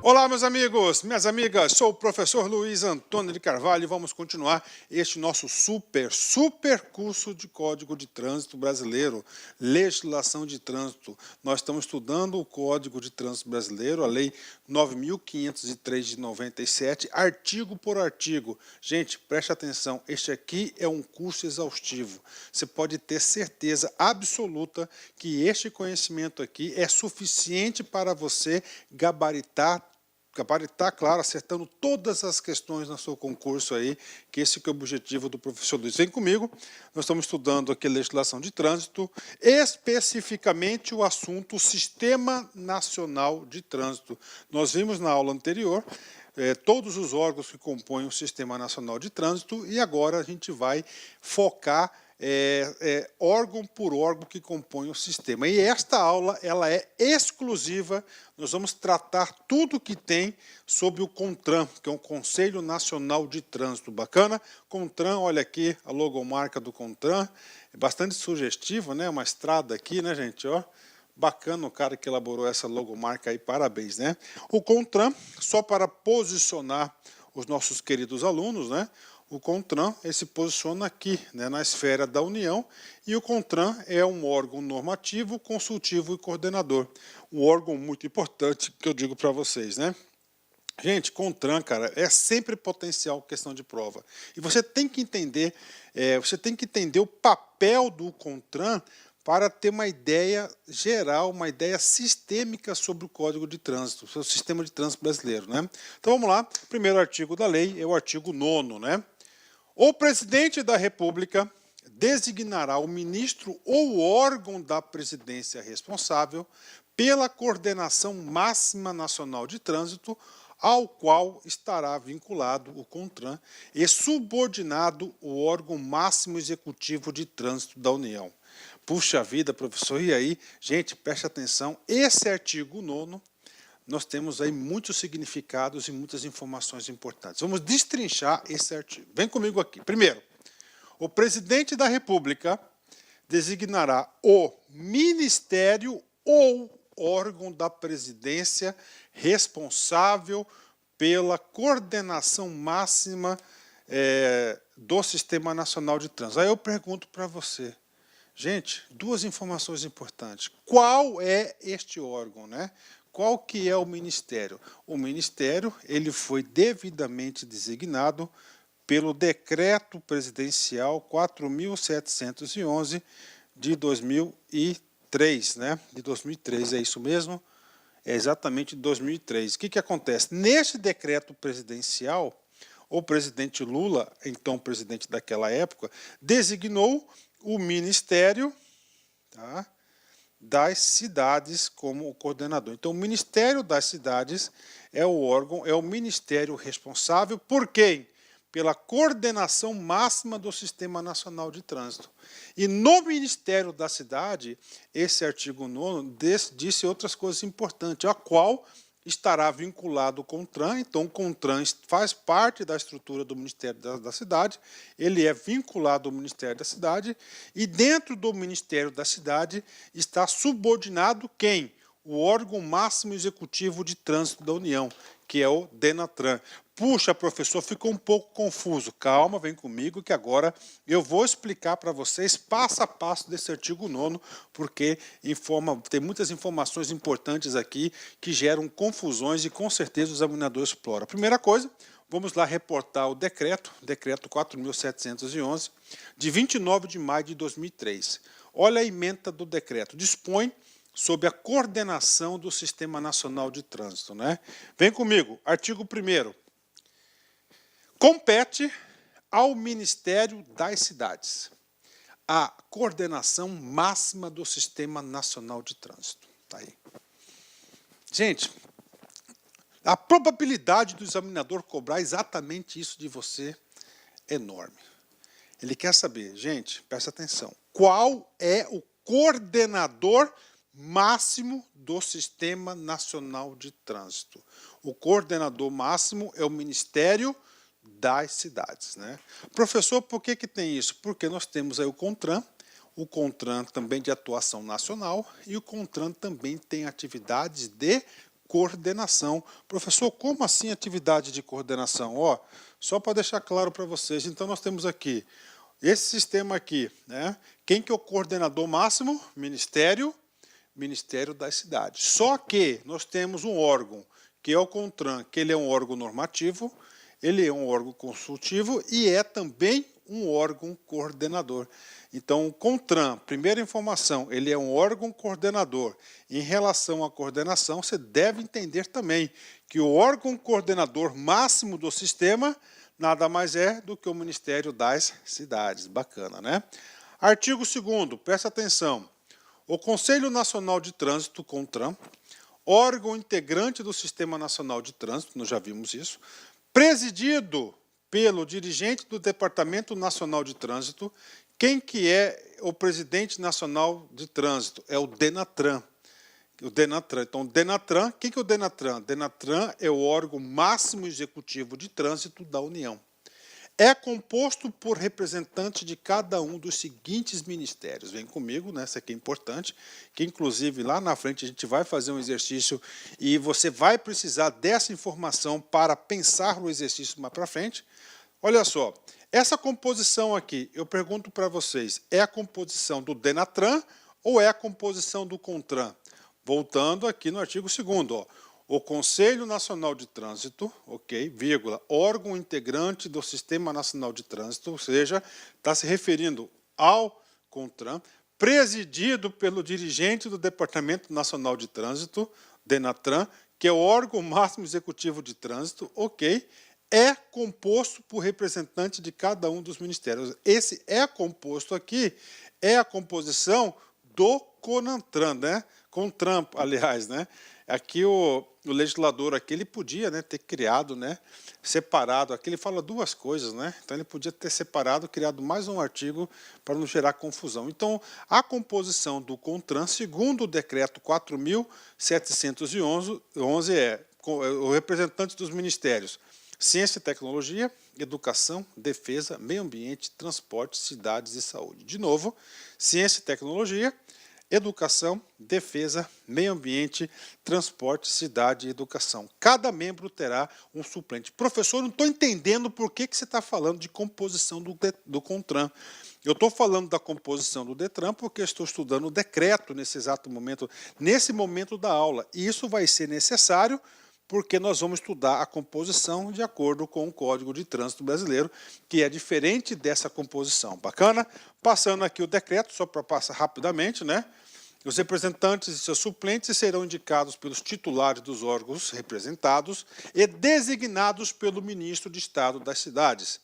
Olá, meus amigos, minhas amigas, sou o professor Luiz Antônio de Carvalho e vamos continuar este nosso super curso de Código de Trânsito Brasileiro, Legislação de Trânsito. Nós estamos estudando o Código de Trânsito Brasileiro, a Lei 9.503 de 97, artigo por artigo. Gente, preste atenção, este aqui é um curso exaustivo. Você pode ter certeza absoluta que este conhecimento aqui é suficiente para você gabaritar, claro, acertando todas as questões no seu concurso aí, que esse que é o objetivo do professor Luiz. Vem comigo, nós estamos estudando aqui legislação de trânsito, especificamente o assunto Sistema Nacional de Trânsito. Nós vimos na aula anterior todos os órgãos que compõem o Sistema Nacional de Trânsito e agora a gente vai focar órgão por órgão que compõe o sistema. E esta aula ela é exclusiva, nós vamos tratar tudo que tem sobre o CONTRAN, que é o Conselho Nacional de Trânsito. Bacana? CONTRAN, olha aqui a logomarca do CONTRAN, é bastante sugestiva, né? Uma estrada aqui, né, gente? Ó, bacana o cara que elaborou essa logomarca aí, parabéns, né? O CONTRAN, só para posicionar os nossos queridos alunos, né? O CONTRAN ele se posiciona aqui, né, na esfera da União, e o CONTRAN é um órgão normativo, consultivo e coordenador. Um órgão muito importante que eu digo para vocês, né? Gente, CONTRAN, cara, é sempre potencial questão de prova. E você tem que entender, o papel do CONTRAN para ter uma ideia geral, uma ideia sistêmica sobre o Código de Trânsito, sobre o sistema de trânsito brasileiro, né? Então vamos lá, o primeiro artigo da lei é o artigo 9º, né? O presidente da República designará o ministro ou órgão da presidência responsável pela coordenação máxima nacional de trânsito, ao qual estará vinculado o CONTRAN e subordinado o órgão máximo executivo de trânsito da União. Puxa vida, professor, e aí? Gente, preste atenção, esse artigo 9º, nós temos aí muitos significados e muitas informações importantes. Vamos destrinchar esse artigo. Vem comigo aqui. Primeiro, o presidente da República designará o ministério ou órgão da presidência responsável pela coordenação máxima do Sistema Nacional de Trânsito. Aí eu pergunto para você, gente, duas informações importantes. Qual é este órgão, né? Qual que é o ministério? O ministério ele foi devidamente designado pelo Decreto Presidencial 4.711 de 2003, né? De 2003, é isso mesmo? É exatamente de 2003. O que acontece? Neste decreto presidencial, o presidente Lula, então presidente daquela época, designou o Ministério, tá, das Cidades como o coordenador. Então, o Ministério das Cidades é o órgão, é o ministério responsável por quem? Pela coordenação máxima do Sistema Nacional de Trânsito. E no Ministério da Cidade, esse artigo 9º disse outras coisas importantes, a qual estará vinculado o CONTRAN. Então, o CONTRAN faz parte da estrutura do Ministério da Cidade, ele é vinculado ao Ministério da Cidade, e dentro do Ministério da Cidade está subordinado quem? O órgão máximo executivo de trânsito da União, que é o DENATRAN. Puxa, professor, ficou um pouco confuso. Calma, vem comigo que agora eu vou explicar para vocês passo a passo desse artigo 9º, porque tem muitas informações importantes aqui que geram confusões e com certeza o examinador explora. Primeira coisa, vamos lá reportar o decreto 4.711, de 29 de maio de 2003. Olha a ementa do decreto. Dispõe sobre a coordenação do Sistema Nacional de Trânsito, né? Vem comigo, artigo 1º. Compete ao Ministério das Cidades a coordenação máxima do Sistema Nacional de Trânsito. Tá aí. Gente, a probabilidade do examinador cobrar exatamente isso de você é enorme. Ele quer saber, gente, presta atenção, qual é o coordenador máximo do Sistema Nacional de Trânsito. O coordenador máximo é o Ministério das Cidades, né? Professor, por que tem isso? Porque nós temos aí o CONTRAN também de atuação nacional, e o CONTRAN também tem atividades de coordenação. Professor, como assim atividade de coordenação? Ó, só para deixar claro para vocês, então nós temos aqui esse sistema aqui, né? Quem que é o coordenador máximo? Ministério das cidades. Só que nós temos um órgão, que é o CONTRAN, que ele é um órgão normativo, ele é um órgão consultivo e é também um órgão coordenador. Então, o CONTRAN, primeira informação, ele é um órgão coordenador. Em relação à coordenação, você deve entender também que o órgão coordenador máximo do sistema nada mais é do que o Ministério das Cidades. Bacana, né? Artigo 2º, presta atenção. O Conselho Nacional de Trânsito, CONTRAN, órgão integrante do Sistema Nacional de Trânsito, nós já vimos isso, presidido pelo dirigente do Departamento Nacional de Trânsito. Quem que é o presidente nacional de trânsito? É o DENATRAN. Então, o DENATRAN, quem que é o DENATRAN? O DENATRAN é o órgão máximo executivo de trânsito da União. É composto por representantes de cada um dos seguintes ministérios. Vem comigo, né? Isso aqui é importante, que inclusive lá na frente a gente vai fazer um exercício e você vai precisar dessa informação para pensar no exercício mais para frente. Olha só, essa composição aqui, eu pergunto para vocês, é a composição do DENATRAN ou é a composição do CONTRAN? Voltando aqui no artigo 2º, ó. O Conselho Nacional de Trânsito, ok, vírgula, órgão integrante do Sistema Nacional de Trânsito, ou seja, está se referindo ao CONTRAN, presidido pelo dirigente do Departamento Nacional de Trânsito, DENATRAN, que é o órgão máximo executivo de trânsito, ok, é composto por representantes de cada um dos ministérios. Esse é composto aqui, é a composição do CONANTRAN, né? CONTRAN, aliás, né? Aqui o legislador aqui, ele podia, né, ter criado, né, separado, aqui ele fala duas coisas, né, então ele podia ter separado, criado mais um artigo para não gerar confusão. Então, a composição do CONTRAN, segundo o decreto 4.711, é o representante dos ministérios Ciência e Tecnologia, Educação, Defesa, Meio Ambiente, Transporte, Cidades e Saúde. De novo, Ciência e Tecnologia, Educação, Defesa, Meio Ambiente, Transporte, Cidade e Educação. Cada membro terá um suplente. Professor, não estou entendendo por que você está falando de composição do CONTRAN. Eu estou falando da composição do DETRAN porque estou estudando o decreto nesse exato momento, nesse momento da aula. E isso vai ser necessário porque nós vamos estudar a composição de acordo com o Código de Trânsito Brasileiro, que é diferente dessa composição. Bacana? Passando aqui o decreto, só para passar rapidamente, né? Os representantes e seus suplentes serão indicados pelos titulares dos órgãos representados e designados pelo ministro de Estado das Cidades.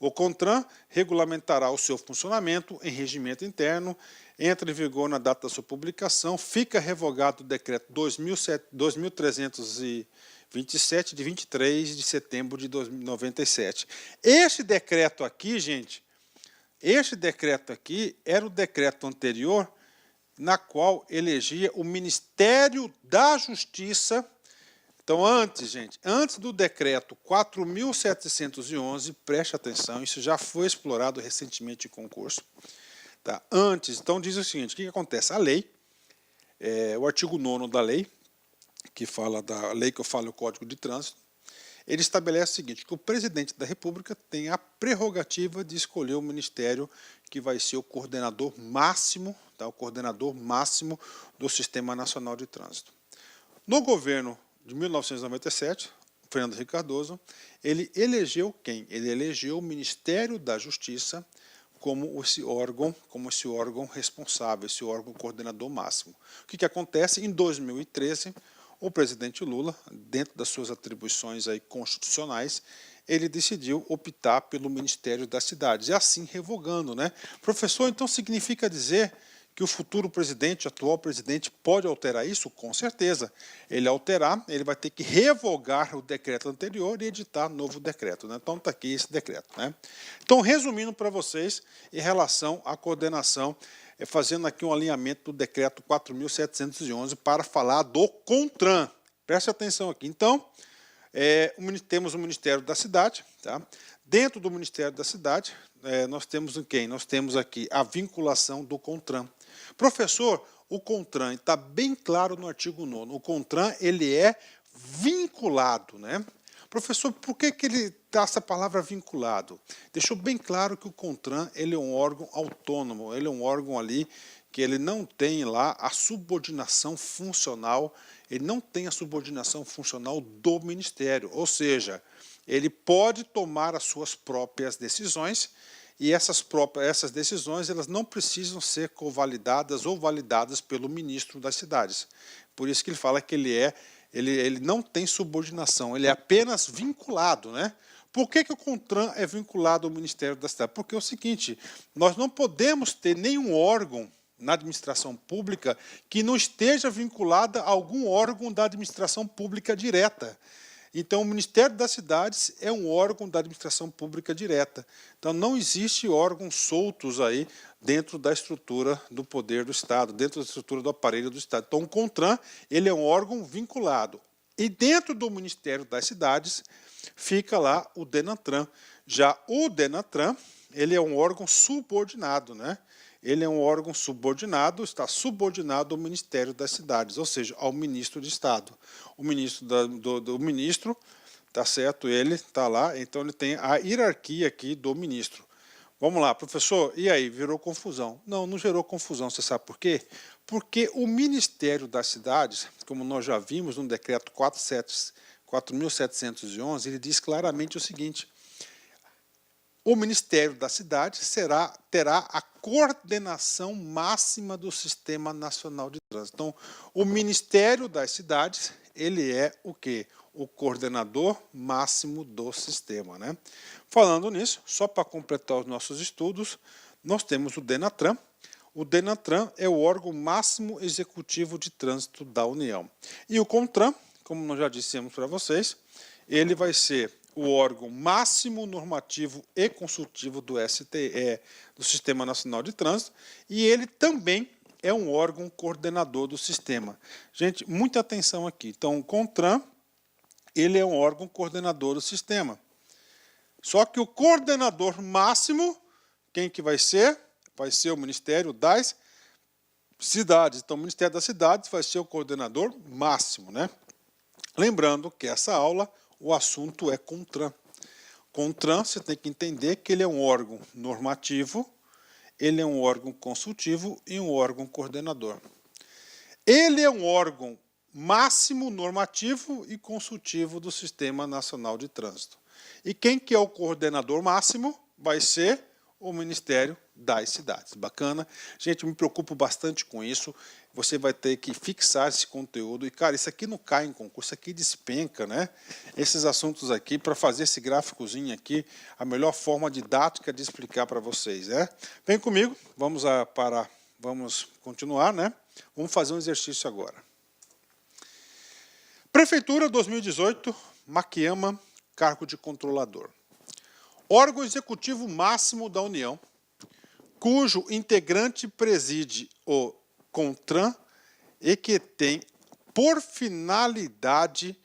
O CONTRAN regulamentará o seu funcionamento em regimento interno, entra em vigor na data da sua publicação, fica revogado o decreto 2.327, de 23 de setembro de 1997. Este decreto aqui, gente, este decreto aqui era o decreto anterior na qual elegia o Ministério da Justiça. Então, antes, gente, antes do decreto 4.711, preste atenção, isso já foi explorado recentemente em concurso. Tá? Antes, então, diz o seguinte, o que acontece? A lei, o artigo 9º da lei, que fala da lei que eu falo, o Código de Trânsito, ele estabelece o seguinte, que o presidente da República tem a prerrogativa de escolher o ministério que vai ser o coordenador máximo, tá? O coordenador máximo do Sistema Nacional de Trânsito. No governo de 1997, Fernando Henrique Cardoso, ele elegeu quem? Ele elegeu o Ministério da Justiça como esse órgão responsável, esse órgão coordenador máximo. O que acontece? Em 2013, o presidente Lula, dentro das suas atribuições aí constitucionais, ele decidiu optar pelo Ministério das Cidades, e assim revogando, né? Professor, então significa dizer que o futuro presidente, atual presidente, pode alterar isso? Com certeza. Ele alterar, ele vai ter que revogar o decreto anterior e editar novo decreto, né? Então está aqui esse decreto, né? Então, resumindo para vocês, em relação à coordenação, fazendo aqui um alinhamento do decreto 4.711 para falar do CONTRAN. Preste atenção aqui. Então, temos o Ministério da Cidade, tá? Dentro do Ministério da Cidade, nós temos quem? Nós temos aqui a vinculação do CONTRAN. Professor, O CONTRAN está bem claro no artigo 9º. O CONTRAN ele é vinculado, né? Professor, por que ele dá essa palavra vinculado? Deixou bem claro que o CONTRAN ele é um órgão autônomo, ele é um órgão ali que ele não tem lá a subordinação funcional, ele não tem a subordinação funcional do Ministério, ou seja, ele pode tomar as suas próprias decisões e essas decisões elas não precisam ser convalidadas ou validadas pelo ministro das cidades. Por isso que ele fala que ele não tem subordinação, ele é apenas vinculado, né? Por que o CONTRAN é vinculado ao Ministério da Cidade? Porque é o seguinte, nós não podemos ter nenhum órgão na administração pública que não esteja vinculado a algum órgão da administração pública direta. Então, o Ministério das Cidades é um órgão da administração pública direta. Então, não existe órgãos soltos aí dentro da estrutura do poder do Estado, dentro da estrutura do aparelho do Estado. Então, o CONTRAN ele é um órgão vinculado. E dentro do Ministério das Cidades fica lá o DENATRAN. Já o DENATRAN ele é um órgão subordinado, né? Ele é um órgão subordinado, está subordinado ao Ministério das Cidades, ou seja, ao Ministro de Estado. O ministro do ministro, tá certo? Ele está lá, então ele tem a hierarquia aqui do ministro. Vamos lá, professor, e aí, virou confusão? Não, não gerou confusão, você sabe por quê? Porque o Ministério das Cidades, como nós já vimos no decreto 4.711, ele diz claramente o seguinte: o Ministério da Cidade terá a coordenação máxima do Sistema Nacional de Trânsito. Então, o Ministério das Cidades, ele é o quê? O coordenador máximo do sistema, né? Falando nisso, só para completar os nossos estudos, nós temos o DENATRAN. O DENATRAN é o órgão máximo executivo de trânsito da União. E o CONTRAN, como nós já dissemos para vocês, ele vai ser o órgão máximo normativo e consultivo do STE, do Sistema Nacional de Trânsito, e ele também é um órgão coordenador do sistema. Gente, muita atenção aqui. Então, o CONTRAN, ele é um órgão coordenador do sistema. Só que o coordenador máximo, quem que vai ser? Vai ser o Ministério das Cidades. Então, o Ministério das Cidades vai ser o coordenador máximo, né? Lembrando que essa aula, o assunto é CONTRAN. CONTRAN, você tem que entender que ele é um órgão normativo, ele é um órgão consultivo e um órgão coordenador. Ele é um órgão máximo normativo e consultivo do Sistema Nacional de Trânsito. E quem que é o coordenador máximo? Vai ser o Ministério das Cidades. Bacana? Gente, eu me preocupo bastante com isso. Você vai ter que fixar esse conteúdo. E, cara, isso aqui não cai em concurso, isso aqui despenca, né? Esses assuntos aqui, para fazer esse gráficozinho aqui, a melhor forma didática de explicar para vocês, né? Vem comigo, vamos continuar, né? Vamos fazer um exercício agora. Prefeitura 2018, Maquiama, cargo de controlador. Órgão executivo máximo da União, cujo integrante preside o CONTRAN e que tem por finalidade,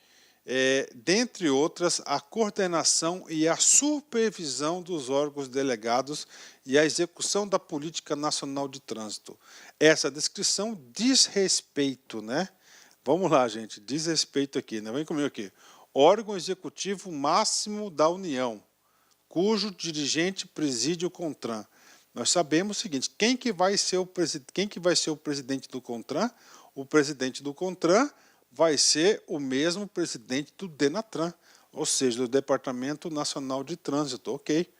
dentre outras, a coordenação e a supervisão dos órgãos delegados e a execução da Política Nacional de Trânsito. Essa descrição diz respeito, né? Vamos lá, gente, diz respeito aqui, né? Vem comigo aqui. Órgão executivo máximo da União, cujo dirigente preside o CONTRAN. Nós sabemos o seguinte, quem que vai ser o presidente do CONTRAN? O presidente do CONTRAN vai ser o mesmo presidente do DENATRAN, ou seja, do Departamento Nacional de Trânsito, ok?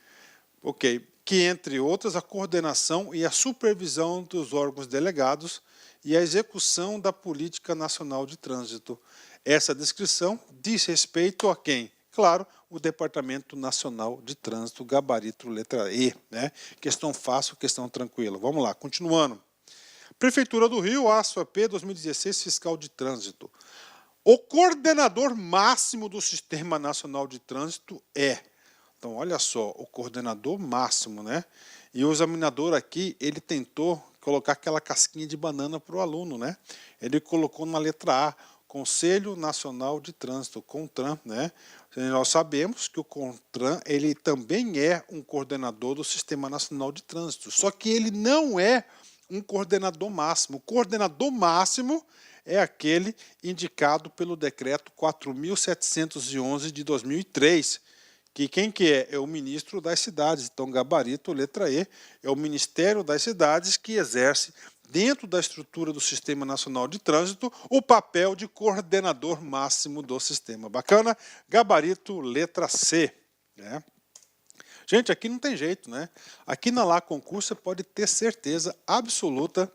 Que, entre outras, a coordenação e a supervisão dos órgãos delegados e a execução da Política Nacional de Trânsito. Essa descrição diz respeito a quem? Claro, o Departamento Nacional de Trânsito, gabarito letra E, né? Questão fácil, questão tranquila. Vamos lá, continuando. Prefeitura do Rio, ASFAP 2016, Fiscal de Trânsito. O coordenador máximo do Sistema Nacional de Trânsito é... Então, olha só, o coordenador máximo, né? E o examinador aqui, ele tentou colocar aquela casquinha de banana para o aluno, né? Ele colocou na letra A, Conselho Nacional de Trânsito, CONTRAN, né? Nós sabemos que o CONTRAN, ele também é um coordenador do Sistema Nacional de Trânsito, só que ele não é um coordenador máximo. O coordenador máximo é aquele indicado pelo decreto 4.711 de 2003, que quem que é? É o ministro das cidades. Então, gabarito, letra E, é o Ministério das Cidades que exerce, dentro da estrutura do Sistema Nacional de Trânsito, o papel de coordenador máximo do sistema. Bacana? Gabarito, letra C. Né? Gente, aqui não tem jeito, né? Aqui na Lá Concurso você pode ter certeza absoluta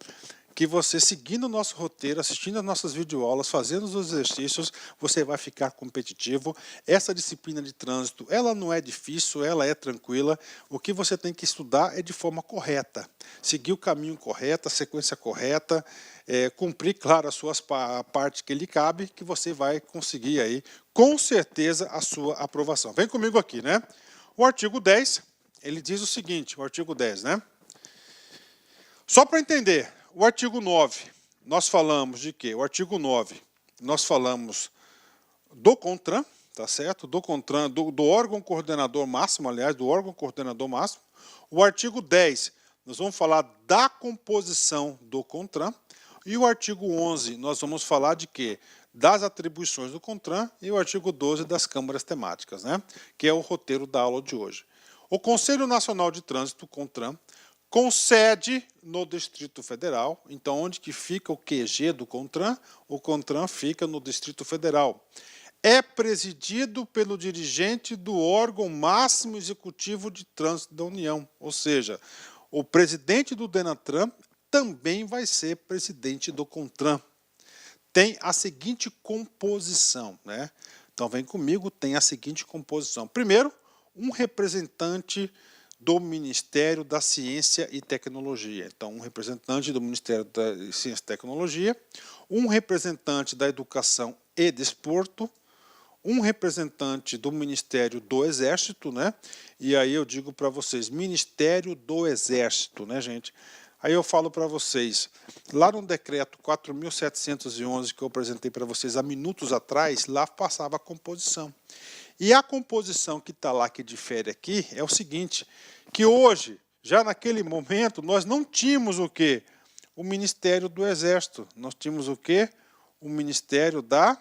que você, seguindo o nosso roteiro, assistindo as nossas videoaulas, fazendo os exercícios, você vai ficar competitivo. Essa disciplina de trânsito, ela não é difícil, ela é tranquila. O que você tem que estudar é de forma correta. Seguir o caminho correto, a sequência correta, cumprir, claro, a parte que lhe cabe, que você vai conseguir aí, com certeza, a sua aprovação. Vem comigo aqui, né? O artigo 10, ele diz o seguinte, o artigo 10, né? Só para entender, o artigo 9, nós falamos de quê? O artigo 9, nós falamos do CONTRAN, tá certo? Do CONTRAN, do órgão coordenador máximo, aliás, do órgão coordenador máximo. O artigo 10, nós vamos falar da composição do CONTRAN. E o artigo 11, nós vamos falar de quê? Das atribuições do CONTRAN, e o artigo 12 das câmaras temáticas, né? Que é o roteiro da aula de hoje. O Conselho Nacional de Trânsito, CONTRAN, com sede no Distrito Federal. Então, onde que fica o QG do CONTRAN? O CONTRAN fica no Distrito Federal. É presidido pelo dirigente do órgão máximo executivo de trânsito da União. Ou seja, o presidente do DENATRAN também vai ser presidente do CONTRAN. Tem a seguinte composição, né? Então, vem comigo, tem a seguinte composição. Primeiro, um representante do Ministério da Ciência e Tecnologia. Então, um representante do Ministério da Ciência e Tecnologia, um representante da Educação e Desporto, um representante do Ministério do Exército, né? E aí eu digo para vocês, Ministério do Exército, né, gente? Aí eu falo para vocês, lá no decreto 4.711 que eu apresentei para vocês há minutos atrás, lá passava a composição. E a composição que está lá, que difere aqui, é o seguinte, que hoje, já naquele momento, nós não tínhamos o quê? O Ministério do Exército. Nós tínhamos o quê? O Ministério da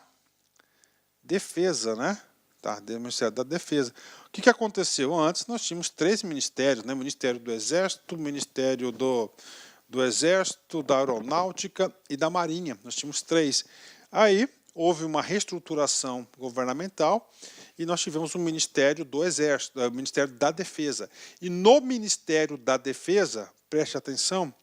Defesa, né? Tá, do Ministério da Defesa. O que aconteceu? Antes nós tínhamos 3 ministérios, né? Ministério do Exército, Ministério do Exército, da Aeronáutica e da Marinha. Nós tínhamos 3. Aí houve uma reestruturação governamental e nós tivemos o Ministério do Exército, o Ministério da Defesa. E no Ministério da Defesa, preste atenção,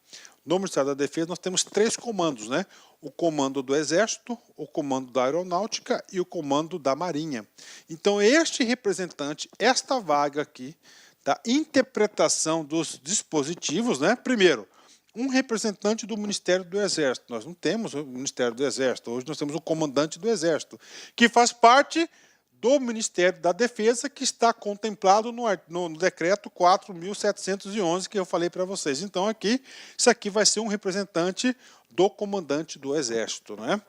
no Ministério da Defesa nós temos 3 comandos, né? O comando do Exército, o comando da Aeronáutica e o comando da Marinha. Então, este representante, esta vaga aqui, da interpretação dos dispositivos, né? Primeiro, um representante do Ministério do Exército. Nós não temos o Ministério do Exército, hoje nós temos o comandante do Exército, que faz parte do Ministério da Defesa, que está contemplado no decreto 4.711, que eu falei para vocês. Então, aqui, isso aqui vai ser um representante do comandante do Exército, né?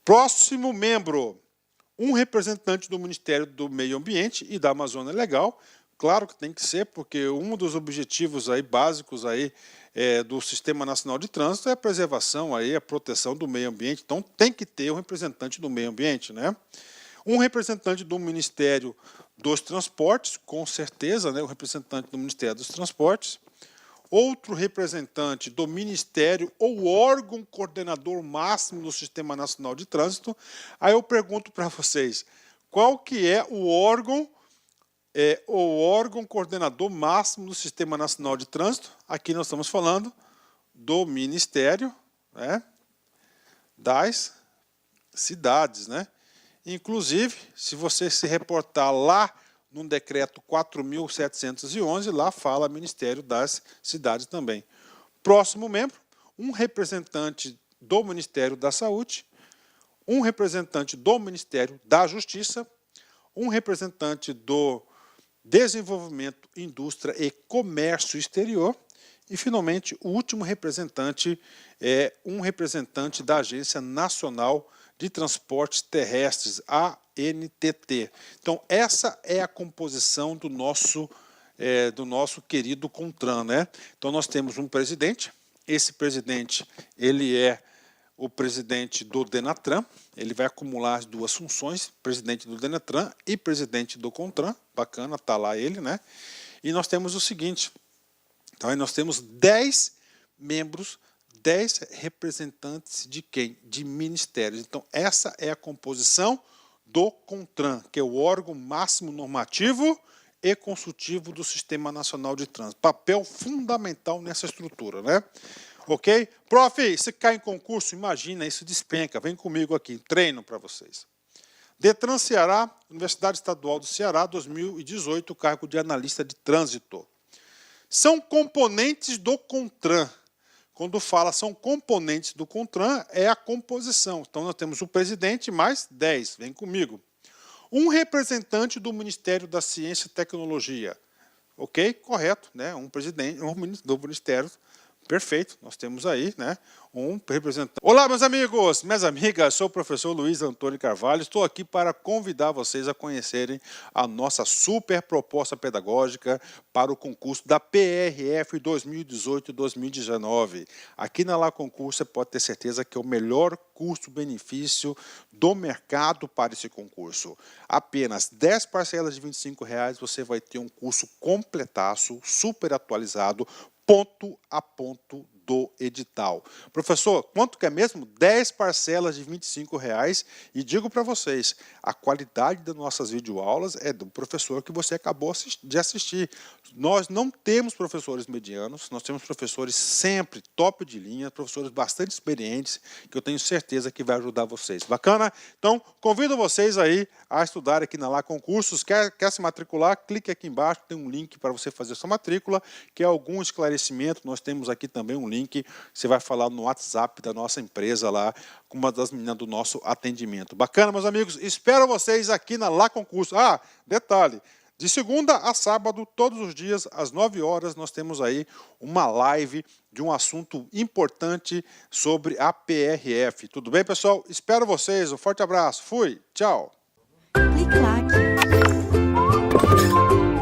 Próximo membro, um representante do Ministério do Meio Ambiente e da Amazônia Legal. Claro que tem que ser, porque um dos objetivos aí, básicos aí, do Sistema Nacional de Trânsito é a preservação, aí, a proteção do meio ambiente. Então, tem que ter um representante do meio ambiente, né? Um representante do Ministério dos Transportes, com certeza, né, o representante do Ministério dos Transportes. Outro representante do Ministério ou órgão coordenador máximo do Sistema Nacional de Trânsito. Aí eu pergunto para vocês, qual que é o órgão coordenador máximo do Sistema Nacional de Trânsito? Aqui nós estamos falando do Ministério, né, das Cidades, né? Inclusive, se você se reportar lá no decreto 4.711, lá fala Ministério das Cidades também. Próximo membro, um representante do Ministério da Saúde, um representante do Ministério da Justiça, um representante do Desenvolvimento, Indústria e Comércio Exterior e, finalmente, o último representante é um representante da Agência Nacional de Transportes Terrestres, ANTT. Então, essa é a composição do nosso querido CONTRAN, né? Então, nós temos um presidente, esse presidente, ele é o presidente do Denatran, ele vai acumular as duas funções, presidente do Denatran e presidente do CONTRAN, bacana, tá lá ele, né? E nós temos o seguinte, então nós temos 10 membros, 10 representantes de quem? De ministérios. Então essa é a composição do CONTRAN, que é o órgão máximo normativo e consultivo do Sistema Nacional de Trânsito. Papel fundamental nessa estrutura, né? Ok? Prof, se cai em concurso, imagina, isso despenca. Vem comigo aqui, treino para vocês. Detran Ceará, Universidade Estadual do Ceará, 2018, cargo de analista de trânsito. São componentes do CONTRAN. Quando fala são componentes do CONTRAN, é a composição. Então, nós temos o presidente mais 10. Vem comigo. Um representante do Ministério da Ciência e Tecnologia. Ok? Correto, né? Um presidente do Ministério. Perfeito, nós temos aí, né, um representante. Olá, meus amigos, minhas amigas, sou o professor Luiz Antônio Carvalho, estou aqui para convidar vocês a conhecerem a nossa super proposta pedagógica para o concurso da PRF 2018-2019. Aqui na Lá Concurso você pode ter certeza que é o melhor custo-benefício do mercado para esse concurso. Apenas 10 parcelas de R$25 você vai ter um curso completaço, super atualizado, ponto a ponto do edital. Professor, quanto que é mesmo? 10 parcelas de R$25 e digo para vocês, a qualidade das nossas videoaulas é do professor que você acabou de assistir. Nós não temos professores medianos, nós temos professores sempre top de linha, professores bastante experientes, que eu tenho certeza que vai ajudar vocês. Bacana? Então, convido vocês aí a estudar aqui na Lá Concursos. Quer se matricular? Clique aqui embaixo, tem um link para você fazer sua matrícula, que é algum esclarecimento. Nós temos aqui também um link, você vai falar no WhatsApp da nossa empresa lá, com uma das meninas do nosso atendimento. Bacana, meus amigos? Espero vocês aqui na Lá Concurso. Ah, detalhe, de segunda a sábado, todos os dias, às 9 horas, nós temos aí uma live de um assunto importante sobre a PRF. Tudo bem, pessoal? Espero vocês. Um forte abraço. Fui. Tchau.